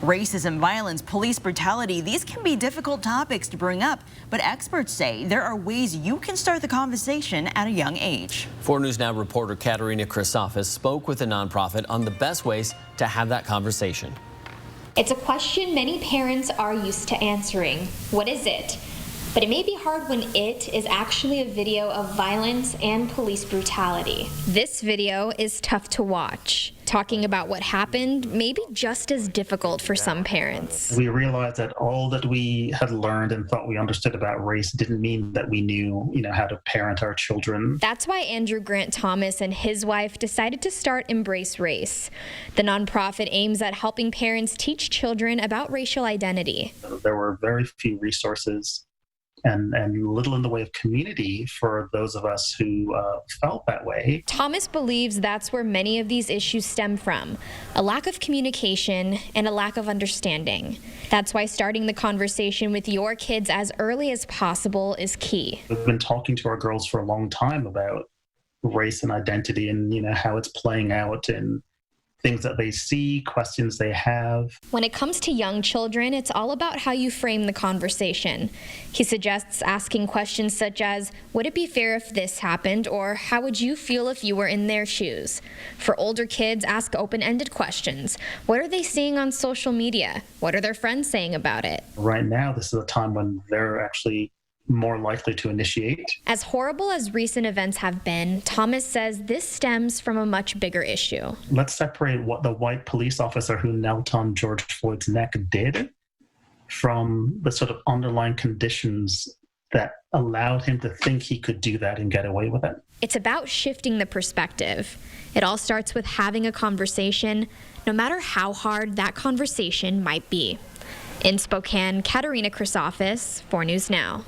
Racism, violence, police brutality, these can be difficult topics to bring up, but experts say there are ways you can start the conversation at a young age. 4 News Now reporter Katerina Chryssafis spoke with a nonprofit on the best ways to have that conversation. It's a question many parents are used to answering. What is it? But it may be hard when it is actually a video of violence and police brutality. This video is tough to watch. Talking about what happened may be just as difficult for some parents. We realized that all that we had learned and thought we understood about race didn't mean that we knew, how to parent our children. That's why Andrew Grant Thomas and his wife decided to start Embrace Race. The nonprofit aims at helping parents teach children about racial identity. There were very few resources and little in the way of community for those of us who felt that way. Thomas believes that's where many of these issues stem from, a lack of communication and a lack of understanding. That's why starting the conversation with your kids as early as possible is key. We've been talking to our girls for a long time about race and identity and, how it's playing out in things that they see, questions they have. When it comes to young children, it's all about how you frame the conversation. He suggests asking questions such as, would it be fair if this happened? Or how would you feel if you were in their shoes? For older kids, ask open-ended questions. What are they seeing on social media? What are their friends saying about it? Right now, this is a time when they're actually more likely to initiate. As horrible as recent events have been, Thomas says this stems from a much bigger issue. Let's separate what the white police officer who knelt on George Floyd's neck did from the sort of underlying conditions that allowed him to think he could do that and get away with it. It's about shifting the perspective. It all starts with having a conversation, no matter how hard that conversation might be. In Spokane, Katerina Chryssafis, 4 News Now.